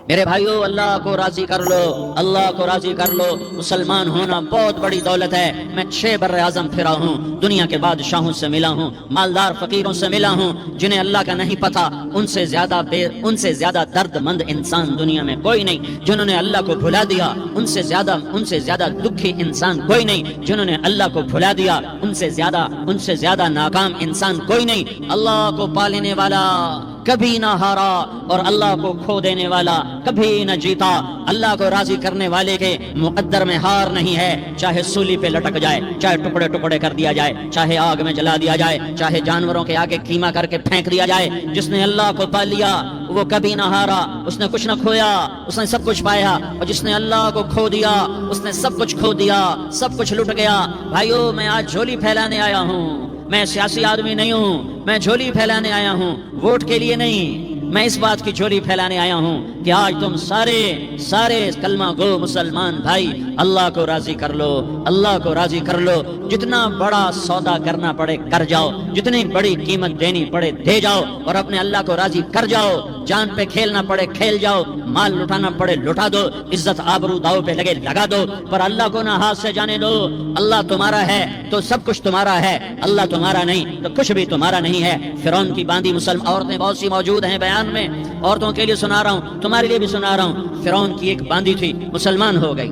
میرے بھائیو، اللہ کو راضی کر لو، اللہ کو راضی کر لو۔ مسلمان ہونا بہت بڑی دولت ہے۔ میں 6 بر اعظم پھرا ہوں، دنیا کے بادشاہوں سے ملا ہوں، مالدار فقیروں سے ملا ہوں، جنہیں اللہ کا نہیں پتہ، ان سے زیادہ درد مند انسان دنیا میں کوئی نہیں۔ جنہوں نے اللہ کو بھلا دیا، ان سے زیادہ دکھی انسان کوئی نہیں۔ جنہوں نے اللہ کو بھلا دیا، ان سے زیادہ ناکام انسان کوئی نہیں۔ اللہ کو پا لینے والا کبھی نہ ہارا، اور اللہ کو کھو دینے والا کبھی نہ جیتا۔ اللہ کو راضی کرنے والے کے مقدر میں ہار نہیں ہے، چاہے سولی پہ لٹک جائے، چاہے ٹکڑے ٹکڑے کر دیا جائے، چاہے آگ میں جلا دیا جائے، چاہے جانوروں کے آگے قیمہ کر کے پھینک دیا جائے۔ جس نے اللہ کو پا لیا وہ کبھی نہ ہارا، اس نے کچھ نہ کھویا، اس نے سب کچھ پایا۔ اور جس نے اللہ کو کھو دیا، اس نے سب کچھ کھو دیا، سب کچھ لٹ گیا۔ بھائیو، میں آج جھولی پھیلانے آیا ہوں، میں سیاسی آدمی نہیں ہوں، میں جھولی پھیلانے آیا ہوں، ووٹ کے لیے نہیں۔ میں اس بات کی جھولی پھیلانے آیا ہوں کہ آج تم سارے کلمہ گو مسلمان بھائی اللہ کو راضی کر لو، اللہ کو راضی کر لو۔ جتنا بڑا سودا کرنا پڑے کر جاؤ، جتنی بڑی قیمت دینی پڑے دے جاؤ، اور اپنے اللہ کو راضی کر جاؤ۔ جان پہ کھیلنا پڑے کھیل جاؤ، مال لٹانا پڑے لٹا دو، عزت آبرو داؤ پہ لگے لگا دو، پر اللہ کو نہ ہاتھ سے جانے دو۔ اللہ تمہارا ہے تو سب کچھ تمہارا ہے، اللہ تمہارا نہیں تو کچھ بھی تمہارا نہیں ہے۔ فرعون کی باندھی مسلم عورتیں بہت سی موجود ہیں بیان میں، عورتوں کے لیے سنا رہا ہوں، تمہارے لیے بھی سنا رہا ہوں۔ فرعون کی ایک باندھی تھی، مسلمان ہو گئی۔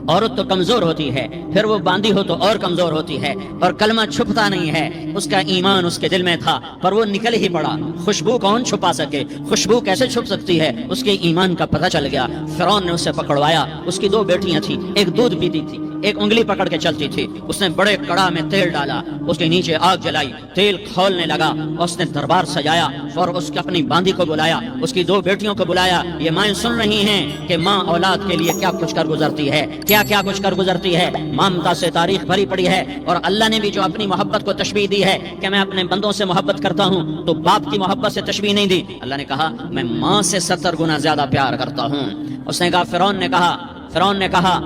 عورت تو کمزور ہوتی ہے، پھر وہ باندھی ہو تو اور کمزور ہوتی ہے، اور کلمہ چھپتا نہیں ہے۔ اس کا ایمان اس کے دل میں تھا، پر وہ نکل ہی پڑا۔ خوشبو کون چھپا سکے؟ خوشبو کیسے چھپ سکتی ہے؟ اس کے ایمان کا پتہ چل گیا۔ فرعون نے اسے پکڑوایا۔ اس کی 2 بیٹیاں تھیں، ایک دودھ پیتی تھی، ایک انگلی پکڑ کے چلتی تھی۔ اس نے بڑے کڑا میں تیل ڈالا، اس کے نیچے آگ جلائی، تیل کھولنے لگا، اس نے دربار سجایا اور اس کی اپنی باندھی کو بلایا، اس کی 2 بیٹیوں کو بلایا۔ یہ مائیں سن رہی ہیں کہ ماں اولاد کے لیے کیا کچھ کر گزرتی ہے، کیا کچھ کر گزرتی ہے۔ ممتا سے تاریخ بھری پڑی ہے، اور اللہ نے بھی جو اپنی محبت کو تشبیہ دی ہے کہ میں اپنے بندوں سے محبت کرتا ہوں، تو باپ کی محبت سے تشبیہ نہیں دی۔ اللہ نے کہا میں ماں سے 70 گنا زیادہ پیار کرتا ہوں۔ اس نے کہا، فرعون نے کہا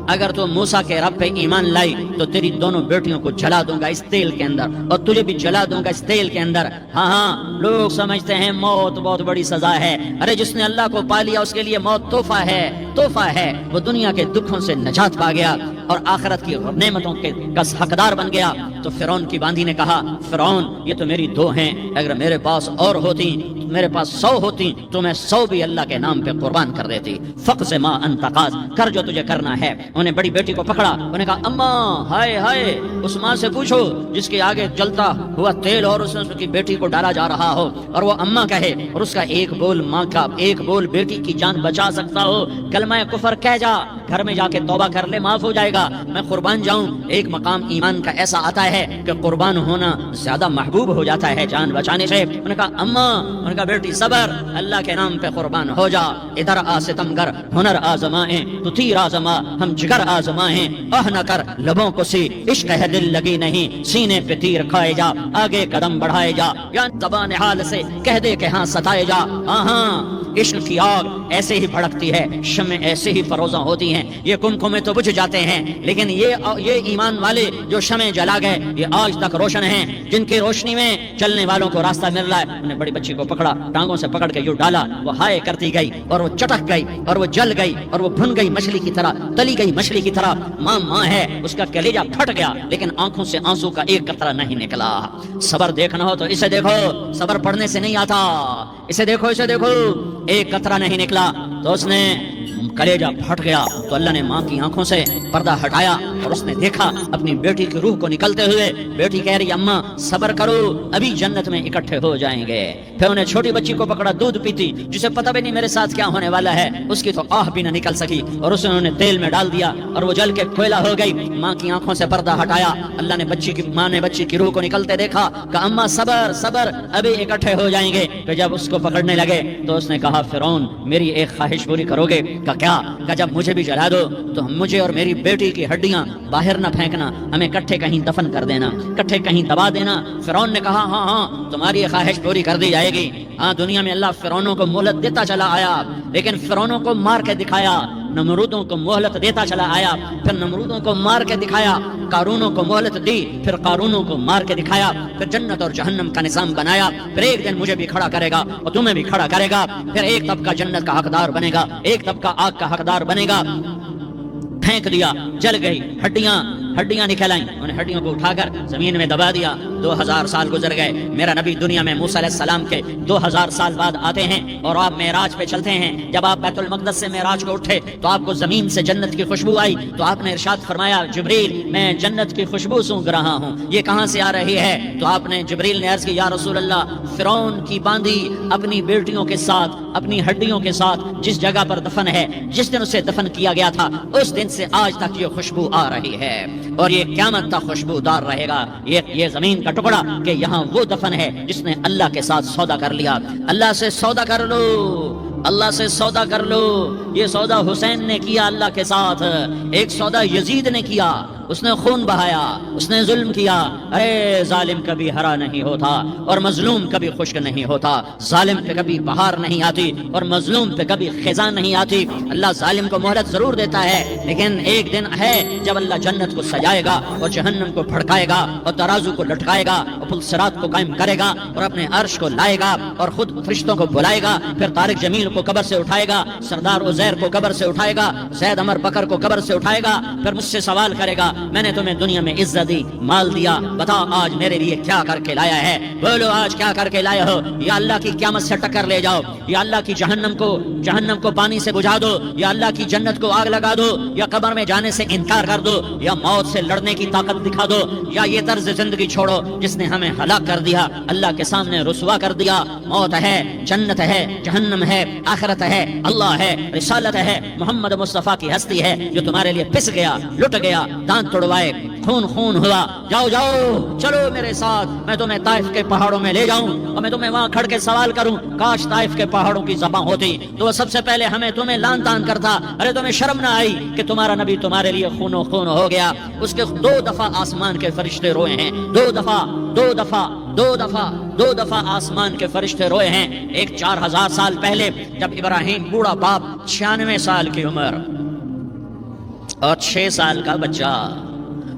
اگر تو موسیٰ کے رب پہ ایمان لائی تو تیری دونوں بیٹیوں کو جلا دوں گا اس تیل کے اندر، اور تجھے بھی جلا دوں گا اس تیل کے اندر۔ ہاں، لوگ سمجھتے ہیں موت بہت بڑی سزا ہے۔ ارے جس نے اللہ کو پا لیا اس کے لیے موت تحفہ ہے۔ وہ دنیا کے دکھوں سے نجات پا گیا اور آخرت کی نعمتوں کے حقدار بن گیا۔ تو فرعون کی باندھی نے کہا، فرعون یہ تو میری 2 ہیں، اگر میرے پاس اور ہوتی، میرے پاس 100 ہوتی تو میں 100 بھی اللہ کے نام پہ قربان کر دیتی۔ فقض ما انت قاض، کر جو تجھے کرنا ہے۔ انہیں بڑی بیٹی کو پکڑا، انہوں نے کہا اماں ہائے، اس ماں سے پوچھو جس کے آگے جلتا ہوا تیل اور اس کی بیٹی کو ڈالا جا رہا ہو، اور وہ اماں کہے، اور اس کا ایک بول ماں کا، ایک بول بیٹی کی جان بچا سکتا ہو، کلمہ کفر کہہ جا، گھر میں جا کے توبہ کر لے، معاف ہو جائے گا، میں قربان جاؤں۔ ایک مقام ایمان کا ایسا آتا ہے کہ قربان ہونا زیادہ محبوب ہو جاتا ہے جان بچانے سے۔ انہوں نے کہا اماں، انہوں نے کہا بیٹی صبر، اللہ کے نام پہ قربان ہو جا۔ ادھر آ ستمگر، ہنر آزمائیں تو تیر آزما، ہم جگر آزمائیں، نہ کر لبوں کو سی، عشق ہے دل لگی نہیں، سینے پہ تیر کھائے جا، آگے قدم بڑھائے جا، یا زبان حال سے کہہ دے کہ ہاں ستائے جا۔ ہاں عشق کی آگ ایسے ہی بھڑکتی ہے، شمع ایسے ہی فروزاں ہوتی ہیں، یہ کمکمے تو بجھ جاتے ہیں، لیکن یہ ایمان والے جو شمع جلا گئے یہ آج تک روشن ہیں، جن کی روشنی میں چلنے والوں کو راستہ مل رہا ہے۔ انہوں نے بڑی بچی کو پکڑا، ٹانگوں سے پکڑ کے یوں ڈالا، وہ ہائے کرتی گئی اور وہ چٹک گئی اور وہ جل گئی اور وہ بھن گئی مچھلی کی طرح، تلی گئی مچھلی کی طرح۔ ماں ہے، اس کا کلیجہ پھٹ گیا، لیکن آنکھوں سے آنسو کا ایک قطرہ نہیں نکلا۔ صبر دیکھنا ہو تو اسے دیکھو، صبر پڑھنے سے نہیں آتا، اسے دیکھو، ایک قطرہ نہیں نکلا تو اس نے کلیجہ پھٹ گیا۔ تو اللہ نے ماں کی آنکھوں سے پردہ ہٹایا اور اس نے دیکھا اپنی بیٹی کی روح کو نکلتے ہوئے۔ بیٹی کہہ رہی اماں صبر کرو، ابھی جنت میں اکٹھے ہو جائیں گے۔ پھر انہیں چھوٹی بچی کو پکڑا، دودھ پیتی، جسے پتہ بھی نہیں میرے ساتھ کیا ہونے والا ہے، اس کی تو آہ بھی نہ نکل سکی، اور اسے انہوں نے تیل میں ڈال دیا اور وہ جل کے کوئلہ ہو گئی۔ ماں کی آنکھوں سے پردہ ہٹایا، اللہ نے ماں نے بچی کی روح کو نکلتے دیکھا، کہا اماں صبر، ابھی اکٹھے ہو جائیں گے۔ پھر جب اس کو پکڑنے لگے تو اس نے کہا فرعون میری ایک خواہش پوری کرو گے؟ کہا جب مجھے بھی جلا دو تو مجھے اور میری بیٹی کی ہڈیاں باہر نہ پھینکنا، ہمیں کٹھے کہیں دفن کر دینا، کٹھے کہیں دبا دینا۔ فرعون نے کہا ہاں تمہاری یہ خواہش پوری کر دی جائے گی۔ ہاں دنیا میں اللہ فرعونوں کو مہلت دیتا چلا آیا، لیکن فرعونوں کو مار کے دکھایا، نمرودوں کو مہلت دیتا چلا آیا، پھر نمرودوں کو مار کے دکھایا، قارونوں کو مہلت دی، پھر قارونوں کو مار کے دکھایا، پھر جنت اور جہنم کا نظام بنایا، پھر ایک دن مجھے بھی کھڑا کرے گا اور تمہیں بھی کھڑا کرے گا، پھر ایک طبقہ جنت کا حقدار بنے گا، ایک طبقہ آگ کا حقدار بنے گا۔ پھینک دیا، جل گئی، ہڈیاں نکل آئیں، انہیں ہڈیوں کو اٹھا کر زمین میں دبا دیا۔ 2000 سال گزر گئے، میرا نبی دنیا میں موسیٰ علیہ السلام کے 2000 سال بعد آتے ہیں اور آپ معراج پہ چلتے ہیں۔ جب آپ بیت المقدس سے معراج کو اٹھے تو آپ کو زمین سے جنت کی خوشبو آئی، تو آپ نے ارشاد فرمایا جبریل میں جنت کی خوشبو سونگ رہا ہوں، یہ کہاں سے آ رہی ہے؟ تو آپ نے جبریل نے عرض کی یا رسول اللہ، فرعون کی باندھی اپنی بیٹیوں کے ساتھ، اپنی ہڈیوں کے ساتھ جس جگہ پر دفن ہے، جس دن اسے دفن کیا گیا تھا، اس دن سے آج تک یہ خوشبو آ رہی ہے اور یہ قیامت تک خوشبودار رہے گا۔ یہ زمین کا ٹکڑا کہ یہاں وہ دفن ہے جس نے اللہ کے ساتھ سودا کر لیا۔ اللہ سے سودا کر لو، اللہ سے سودا کر لو۔ یہ سودا حسین نے کیا اللہ کے ساتھ، ایک سودا یزید نے کیا، اس نے خون بہایا، اس نے ظلم کیا۔ ارے ظالم کبھی ہرا نہیں ہوتا اور مظلوم کبھی خشک نہیں ہوتا، ظالم پہ کبھی بہار نہیں آتی اور مظلوم پہ کبھی خزاں نہیں آتی۔ اللہ ظالم کو مہلت ضرور دیتا ہے، لیکن ایک دن ہے جب اللہ جنت کو سجائے گا اور جہنم کو بھڑکائے گا اور ترازو کو لٹکائے گا اور پل صراط کو قائم کرے گا اور اپنے عرش کو لائے گا اور خود فرشتوں کو بلائے گا، پھر طارق جمیل کو قبر سے اٹھائے گا، سردار عزیر کو قبر سے اٹھائے گا، زید عمر بکر کو قبر سے اٹھائے گا، پھر مجھ سے سوال کرے گا میں نے تمہیں دنیا میں عزت دی، مال دیا، بتا آج میرے لیے کیا کر کے لایا ہے؟ بولو آج کیا کر کے لائے ہو؟ یا اللہ کی قیامت سے ٹکر لے جاؤ، یا اللہ کی جہنم کو پانی سے بجھا دو، یا اللہ کی جنت کو آگ لگا دو، یا قبر میں جانے سے انکار کر دو، یا موت سے لڑنے کی طاقت دکھا دو، یا یہ طرز زندگی چھوڑو جس نے ہمیں ہلاک کر دیا، اللہ کے سامنے رسوا کر دیا۔ موت ہے، جنت ہے، جہنم ہے، آخرت ہے، اللہ ہے، رسالت ہے، محمد مصطفیٰ کی ہستی ہے جو تمہارے لیے پس گیا، لٹ گیا، دانت توڑوائے، خون ہوا۔ جاؤ چلو میرے ساتھ، میں تمہیں طائف کے پہاڑوں میں لے جاؤں اور میں تمہیں وہاں کھڑ کے سوال کروں، کاش طائف کے پہاڑوں کی زبان ہوتی تو وہ سب سے پہلے ہمیں تمہیں لان تان کرتا۔ ارے تمہیں شرم نہ آئی کہ تمہارا نبی تمہارے لیے خون ہو گیا؟ اس کے 2 دفعہ آسمان کے فرشتے روئے ہیں، 2 دفعہ آسمان کے فرشتے روئے ہیں۔ ایک 4000 سال پہلے جب ابراہیم بوڑھا باپ، 96 سال کی عمر اور 6 سال کا بچہ،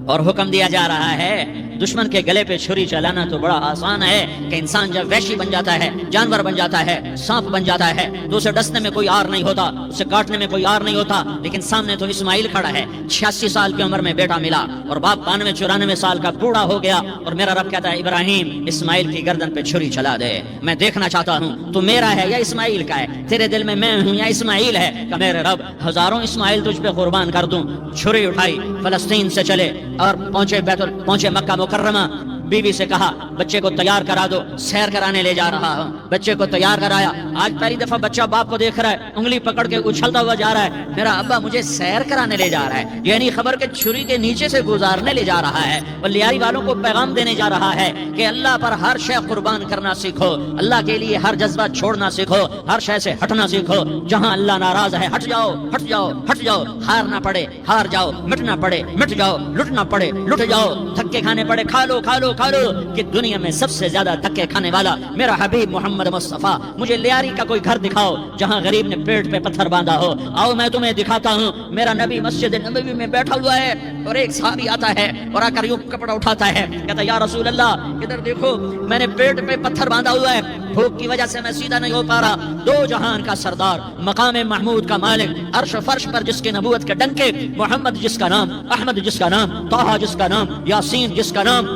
اور حکم دیا جا رہا ہے دشمن کے گلے پہ چھری چلانا تو بڑا آسان ہے کہ انسان جب وحشی بن جاتا ہے، جانور بن جاتا ہے، سانپ بن جاتا ہے تو اسے ڈسنے میں کوئی آر نہیں ہوتا، اسے کاٹنے میں کوئی آر نہیں ہوتا، لیکن سامنے تو اسماعیل کھڑا ہے، 86 سال کی عمر میں بیٹا ملا اور باپ 92-94 سال کا بوڑھا ہو گیا، اور میرا رب کہتا ہے ابراہیم اسماعیل کی گردن پہ چھری چلا دے، میں دیکھنا چاہتا ہوں تو میرا ہے یا اسماعیل کا ہے، تیرے دل میں ہوں یا اسماعیل ہے؟ کہ میرے رب ہزاروں اسماعیل تجھ پہ قربان کر دوں۔ چھری اٹھائی، فلسطین سے چلے اور پہنچے مکہ مکرمہ، بیوی سے کہا بچے کو تیار کرا دو، سیر کرانے لے جا رہا ہوں، بچے کو تیار کرایا۔ آج پہلی دفعہ بچہ باپ کو دیکھ رہا ہے، انگلی پکڑ کے اچھلتا ہوا جا رہا ہے، میرا ابا مجھے سیر کرانے لے جا رہا ہے، یعنی خبر کے چھری کے نیچے سے گزارنے لے جا رہا ہے، اور لیاری والوں کو پیغام دینے جا رہا ہے کہ اللہ پر ہر شے قربان کرنا سیکھو، اللہ کے لیے ہر جذبہ چھوڑنا سیکھو، ہر شے سے ہٹنا سیکھو، جہاں اللہ ناراض ہے ہٹ جاؤ، ہارنا پڑے ہار جاؤ، مٹنا پڑے مٹ جاؤ، لٹنا پڑے لٹ جاؤ، دھکے کھانے پڑے کھا لو کہ دنیا میں سب سے زیادہ دھکے کھانے والا میرا حبیب محمد مصطفیٰ۔ مجھے لیاری کا کوئی گھر دکھاؤ جہاں غریب نے پیٹ پہ پتھر باندھا ہو، آؤ میں تمہیں دکھاتا ہوں۔ میرا نبی مسجد نبوی میں بیٹھا ہوا ہے اور ایک صحابی آتا ہے اور آ کر یوں کپڑا اٹھاتا ہے، کہتا ہے یا رسول اللہ ادھر دیکھو، میں نے پیٹ پہ پتھر باندھا ہوا ہے، بھوک کی وجہ سے میں سیدھا نہیں ہو پا رہا۔ 2 جہان کا سردار، مقام محمود کا مالک، عرش و فرش پر جس کے نبوت کے ڈنکے، محمد جس کا نام، احمد جس کا نام، طٰہٰ جس کا نام، یاسین جس کا نام،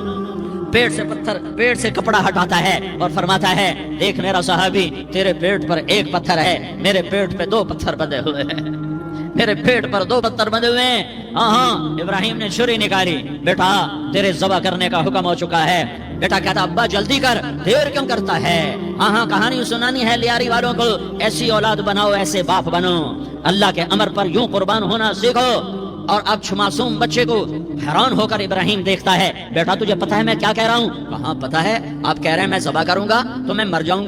پیٹ سے کپڑا ہٹاتا ہے اور فرماتا ہے دیکھ میرا صحابی، تیرے پیٹ پر 1 پتھر ہے، میرے پیٹ پہ 2 پتھر بندھے ہوئے ہیں، میرے پیٹ پر 2 پتھر بندھے ہوئے ہیں۔ ہاں ابراہیم نے چھری نکالی، بیٹا تیرے ذبح کرنے کا حکم ہو چکا ہے۔ بیٹا کہتا ابا جلدی کر، دیر کیوں کرتا ہے؟ ہاں کہانی سنانی ہے لیاری والوں کو، ایسی اولاد بناؤ، ایسے باپ بنو، اللہ کے امر پر یوں قربان ہونا سیکھو۔ اور اب معصوم بچے کو حیران ہو کر ابراہیم دیکھتا ہے، بیٹا تجھے پتا ہے میں کیا کہہ رہا ہوں؟ کہاں پتا ہے، آپ کہہ رہے ہیں میں ذبح کروں گا تو میں مر جاؤں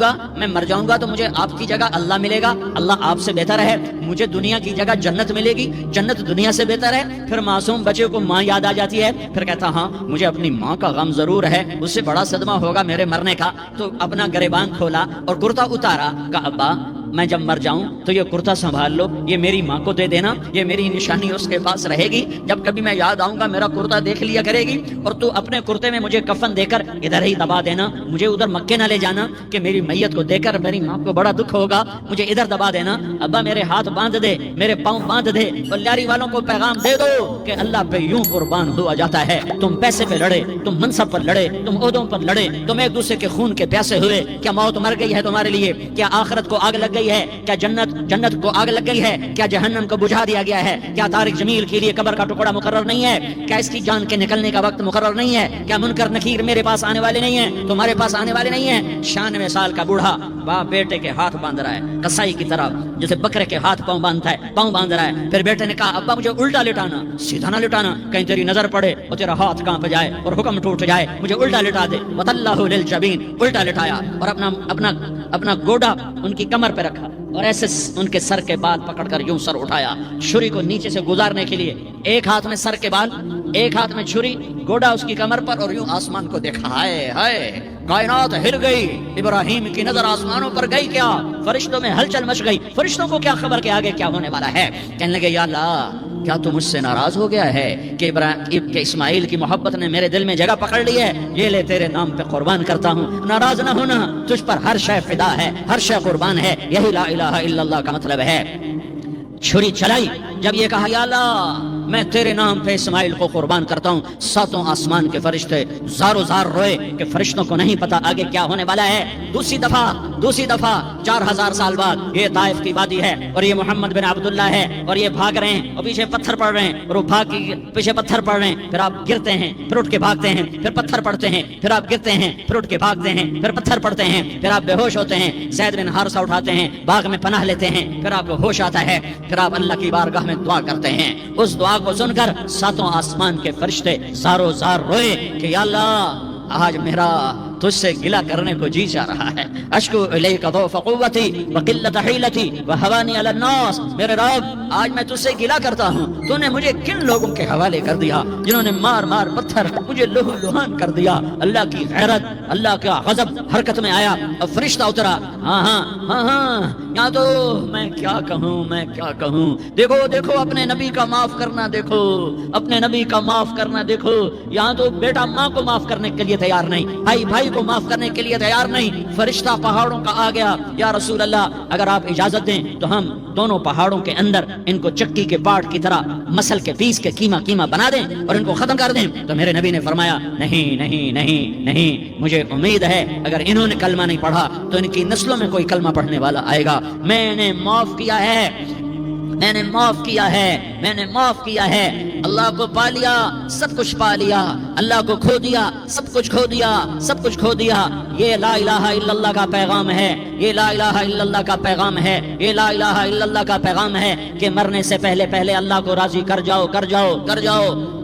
گا تو مجھے آپ کی جگہ اللہ ملے گا، اللہ آپ سے بہتر ہے، مجھے دنیا کی جگہ جنت ملے گی، جنت دنیا سے بہتر ہے۔ پھر معصوم بچے کو ماں یاد آ جاتی ہے، پھر کہتا ہاں مجھے اپنی ماں کا غم ضرور ہے، اس سے بڑا صدمہ ہوگا میرے مرنے کا۔ تو اپنا گریبان کھولا اور کرتا اتارا، کہا ابا میں جب مر جاؤں تو یہ کرتا سنبھال لو، یہ میری ماں کو دے دینا، یہ میری نشانی اس کے پاس رہے گی، جب کبھی میں یاد آؤں گا میرا کرتا دیکھ لیا کرے گی، اور تو اپنے کرتے میں مجھے کفن دے کر ادھر ہی دبا دینا، مجھے ادھر مکے نہ لے جانا کہ میری میت کو دیکھ کر میری ماں کو بڑا دکھ ہوگا، مجھے ادھر دبا دینا۔ ابا میرے ہاتھ باندھ دے، میرے پاؤں باندھ دے، اور لیاری والوں کو پیغام دے دو کہ اللہ پہ یوں قربان ہوا جاتا ہے۔ تم پیسے پہ لڑے، تم منصب پر لڑے، تم عہدوں پر لڑے، تم ایک دوسرے کے خون کے پیاسے ہوئے، کیا موت مر گئی ہے تمہارے لیے؟ کیا آخرت کو آگ لگ گئی ہے؟ کیا جنت کو آگ لگ گئی ہے؟ کیا جہنم کو بجھا دیا گیا ہے؟ کیا طارق جمیل کے لیے قبر کا ٹکڑا مقرر نہیں ہے؟ کیا اس کی جان کے نکلنے کا وقت مقرر نہیں ہے؟ کیا منکر نکیر میرے پاس آنے والے نہیں ہیں، تمہارے پاس آنے والے نہیں ہیں؟ 96 سال کا بوڑھا باپ بیٹے کے ہاتھ باندھ رہا ہے کسائی کی طرح، جیسے بکرے کے ہاتھ پاؤں باندھتا ہے، پاؤں باندھ رہا ہے۔ پھر بیٹے نے کہا ابا مجھے الٹا لٹانا، سیدھا نہ لٹانا، کہیں تیری نظر پڑے اور تیرا ہاتھ کانپ جائے اور حکم ٹوٹ جائے، مجھے الٹا لٹا دے۔ وَتَلَّهُ لِلْجَبِينِ، الٹا لٹایا اور اپنا گوڈا ان کی کمر پہ رکھا اور ایسے ان کے سر کے بال پکڑ کر یوں سر اٹھایا، چھری کو نیچے سے گزارنے کے لیے، ایک ہاتھ میں سر کے بال، ایک ہاتھ میں چھری، گوڈا اس کی کمر پر، اور یوں آسمان کو دیکھا۔ ہائے ہائے، کائنات ہل گئی، ابراہیم کی نظر آسمانوں پر گئی، کیا فرشتوں میں ہلچل مچ گئی، فرشتوں کو کیا خبر کہ آگے کیا ہونے والا ہے؟ کہنے لگے یا اللہ، کیا تو مجھ سے ناراض ہو گیا ہے کہ اسماعیل کی محبت نے میرے دل میں جگہ پکڑ لی ہے؟ یہ لے تیرے نام پہ قربان کرتا ہوں۔ ناراض نہ ہونا، تجھ پر ہر شے فدا ہے، ہر شے قربان ہے، یہی لا الہ الا اللہ کا مطلب ہے۔ چھری چلائی، جب یہ کہا یا اللہ میں تیرے نام پہ اسماعیل کو قربان کرتا ہوں، ساتوں آسمان کے فرشتے زارو زار روئے کہ فرشتوں کو نہیں پتا آگے کیا ہونے والا ہے۔ دوسری دفعہ 4000 سال بعد یہ طائف کی وادی ہے اور یہ محمد بن عبداللہ ہے اور یہ بھاگ رہے ہیں اور پیچھے پتھر پڑ رہے ہیں، اور وہ بھاگ کے پیچھے پتھر پڑ رہے ہیں، پھر آپ گرتے ہیں، پھر اٹھ کے بھاگتے ہیں، پھر پتھر پڑتے ہیں، پھر آپ گرتے ہیں، پھر اٹھ کے بھاگتے ہیں، پھر پتھر پڑتے ہیں، پھر آپ بے ہوش ہوتے ہیں، زید بن حارثہ اٹھاتے ہیں، باغ میں پناہ لیتے ہیں، پھر آپ کو ہوش آتا ہے، پھر آپ اللہ کی بارگاہ میں دعا کرتے ہیں۔ اس دعا کو سن کر ساتوں آسمان کے فرشتے زارو زار روئے کہ یا اللہ آج میرا تجھ سے گلہ کرنے کو جی چاہ رہا ہے۔ اشکو الیک ضعف قوتی وقلت حیلتی وہوانی علی الناس، میرے رب آج میں تجھ سے گلہ کرتا ہوں، تو نے مجھے کن لوگوں کے حوالے کر دیا جنہوں نے مار مار پتھر مجھے لہو لہان کر دیا۔ اللہ کی غیرت، اللہ کا غضب حرکت میں آیا اور فرشتہ اترا۔ ہاں یا تو میں کیا کہوں، دیکھو اپنے نبی کا معاف کرنا، دیکھو اپنے نبی کا معاف کرنا، دیکھو یہاں تو بیٹا ماں کو معاف کرنے کے لیے تیار نہیں، بھائی کو معاف کرنے کے لیے تیار نہیں۔ فرشتہ پہاڑوں کا آ گیا، یا رسول اللہ اگر آپ اجازت دیں تو ہم دونوں پہاڑوں کے اندر ان کو چکی کے پاٹ کی طرح مسل کے پیس کے کیما بنا دیں اور ان کو ختم کر دیں۔ تو میرے نبی نے فرمایا نہیں، مجھے امید ہے اگر انہوں نے کلمہ نہیں پڑھا تو ان کی نسلوں میں کوئی کلمہ پڑھنے والا آئے گا۔ میں نے معاف کیا ہے، اللہ کو پا لیا، سب کچھ پا لیا، اللہ کو کھو دیا، سب کچھ کھو دیا۔ یہ لا الہ الا اللہ کا پیغام ہے، یہ لا الہ الا اللہ کا پیغام ہے، یہ لا الہ الا اللہ کا پیغام ہے کہ مرنے سے پہلے اللہ کو راضی کر جاؤ۔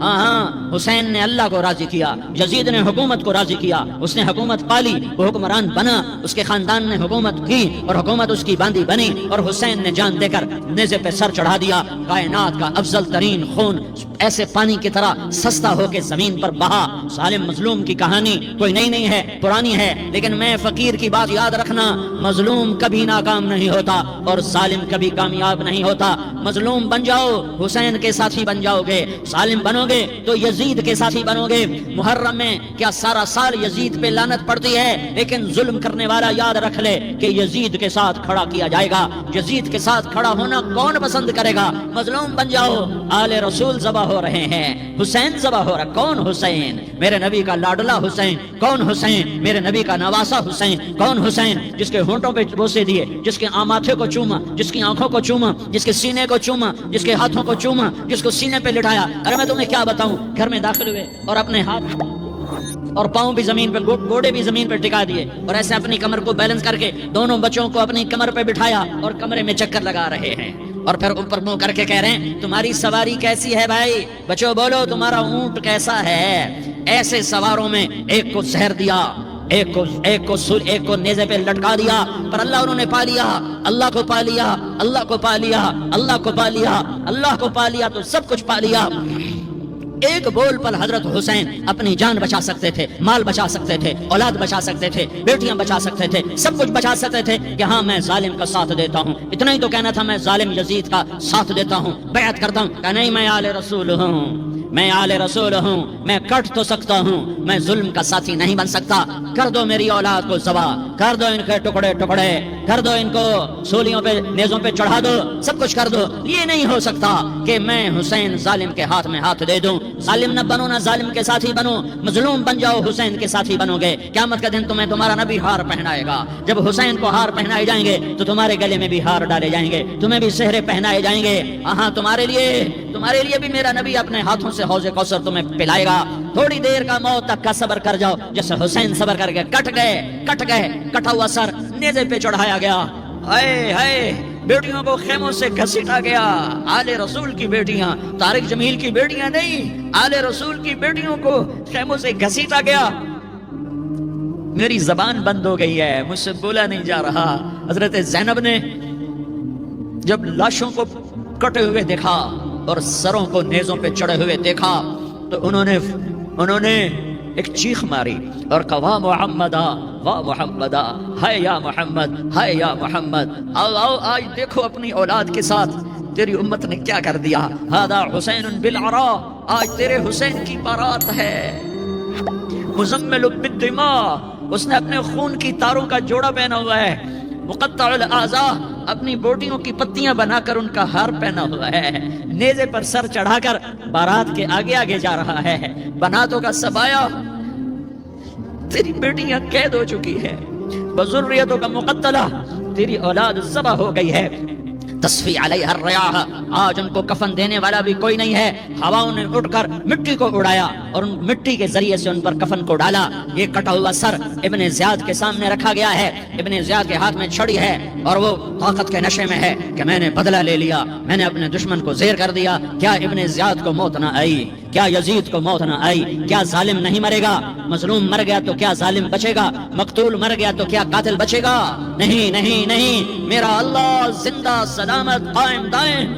ہاں حسین نے اللہ کو راضی کیا، یزید نے حکومت کو راضی کیا، اس نے حکومت پالی، وہ حکمران بنا، اس کے خاندان نے حکومت کی اور حکومت اس کی باندھی بنی، اور حسین نے جان دے کر نیزے پہ سر چڑھا دیا۔ کائنات کا افضل ترین خون ایسے پانی کی طرح سستا ہو کے زمین پر بہا۔ ظالم مظلوم کی کہانی کوئی نئی نہیں ہے، پرانی ہے، لیکن میں فقیر کی بات یاد رکھنا، مظلوم کبھی ناکام نہیں ہوتا اور ظالم کبھی کامیاب نہیں ہوتا۔ مظلوم بن جاؤ حسین کے ساتھی بن جاؤ گے، ظالم بنو گے تو یزید کے ساتھی بنو گے۔ محرم میں کیا سارا سال یزید پہ لعنت پڑتی ہے، لیکن ظلم کرنے والا یاد رکھ لے کہ یزید کے ساتھ کھڑا کیا جائے گا۔ یزید کے ساتھ کھڑا ہونا کون پسند کرے گا؟ مظلوم بن جاؤ۔ آل رسول ذبح ہو رہے ہیں، حسین ذبح ہو رہا، کون حسین؟ میرے نبی کا لاڈلا حسین، کون حسین؟ میرے نبی کا نواسا حسین، کون حسین؟ جس کے ہونٹوں پہ بوسے دیے، جس کے ماتھے کو چوما، جس کی آنکھوں کو چوما، جس کے سینے کو چوما، جس کے ہاتھوں کو چوما، جس کو سینے پہ لٹایا۔ ارے میں تمہیں کیا بتاؤں، گھر میں داخل ہوئے اور اپنے ہاتھ اور پاؤں بھی زمین پہ، گوڑے بھی زمین پہ ٹکا دیے اور ایسے اپنی کمر کو بیلنس کر کے دونوں بچوں کو اپنی کمر پہ بٹھایا اور کمرے میں چکر لگا رہے ہیں، اور پھر اوپر منہ کر کے کہہ رہے ہیں تمہاری سواری کیسی ہے بھائی؟ بچوں بولو تمہارا اونٹ کیسا ہے؟ ایسے سواروں میں ایک کو زہر دیا، ایک کو نیزے پہ لٹکا دیا، پر اللہ انہوں نے پا لیا، اللہ کو پا لیا، اللہ کو پا لیا، اللہ کو پا لیا، اللہ کو پا لیا تو سب کچھ پا لیا۔ ایک بول پر حضرت حسین اپنی جان بچا سکتے تھے، مال بچا سکتے تھے، اولاد بچا سکتے تھے، بیٹیاں بچا سکتے تھے، سب کچھ بچا سکتے تھے کہ ہاں میں ظالم کا ساتھ دیتا ہوں۔ اتنا ہی تو کہنا تھا میں ظالم یزید کا ساتھ دیتا ہوں، بیعت کرتا ہوں کہ نہیں میں آل رسول ہوں، میں آل رسول ہوں، میں کٹ تو سکتا ہوں، میں ظلم کا ساتھی نہیں بن سکتا۔ کر دو میری اولاد کو ذبح، کر دو ان کے ٹکڑے ٹکڑے، کر دو ان کو سولیوں پہ نیزوں پہ چڑھا دو، سب کچھ کر دو۔ یہ نہیں ہو سکتا کہ میں حسین ظالم کے ہاتھ میں ہاتھ دے دوں۔ ظالم نہ بنو، نہ ظالم کے ساتھی بنو، مظلوم بن جاؤ، حسین کے ساتھی بنو گے۔ قیامت کا دن تمہیں تمہارا نبی ہار پہنائے گا۔ جب حسین کو ہار پہنائے جائیں گے تو تمہارے گلے میں بھی ہار ڈالے جائیں گے، تمہیں بھی سہرے پہنائے جائیں گے۔ ہاں تمہارے لیے بھی میرا نبی اپنے ہاتھوں سے حوض کوثر تمہیں پلائے گا۔ تھوڑی دیر کا موت تک کا صبر کر جاؤ، جیسے حسین صبر کر کے کٹ گئے، کٹا ہوا سر نیزے پہ چڑھایا گیا۔ ہائے ہائے، بیٹیوں کو خیموں سے گھسیٹا گیا۔ آل رسول کی بیٹیاں، طارق جمیل کی بیٹیاں نہیں، آل رسول کی بیٹیوں کو خیموں سے گھسیٹا گیا۔ میری زبان بند ہو گئی ہے، مجھ سے بولا نہیں جا رہا۔ حضرت زینب نے جب لاشوں کو کٹے ہوئے دیکھا اور سروں کو نیزوں پہ چڑھے ہوئے دیکھا تو انہوں نے ایک چیخ ماری اور کہا واہ محمدا، واہ محمدا، ہائے یا محمد، ہائے یا محمد۔ آؤ آج دیکھو اپنی اولاد کے ساتھ تیری امت نے کیا کر دیا۔ ہذا حسین بالعراء، آج تیرے حسین کی بارات ہے۔ مزمل بالدماء، اس نے اپنے خون کی تاروں کا جوڑا پہنا ہوا ہے۔ مقطع الاعضاء، اپنی بوٹیوں کی پتیاں بنا کر ان کا ہار پہنا ہوا ہے۔ نیزے پر سر چڑھا کر بارات کے آگے آگے جا رہا ہے۔ بناتوں کا سبایا، تیری بیٹیاں قید ہو چکی ہے۔ بذریتوں کا مقتلہ، تیری اولاد ذبح ہو گئی ہے۔ تصفی علیہ الریاح، آج ان کو کفن دینے والا بھی کوئی نہیں ہے۔ ہواؤں نے اٹھ کر مٹی کو اڑایا اور ان مٹی کے ذریعے سے ان پر کفن کو ڈالا۔ یہ کٹا ہوا سر ابن زیاد کے سامنے رکھا گیا ہے۔ ابن زیاد کے ہاتھ میں چھڑی ہے اور وہ طاقت کے نشے میں ہے کہ میں نے بدلہ لے لیا، میں نے اپنے دشمن کو زیر کر دیا۔ کیا ابن زیاد کو موت نہ آئی؟ کیا یزید کو موت نہ آئی؟ کیا ظالم نہیں مرے گا؟ مظلوم مر گیا تو کیا ظالم بچے گا؟ مقتول مر گیا تو کیا قاتل بچے گا؟ نہیں نہیں نہیں، میرا اللہ زندہ سلامت قائم دائم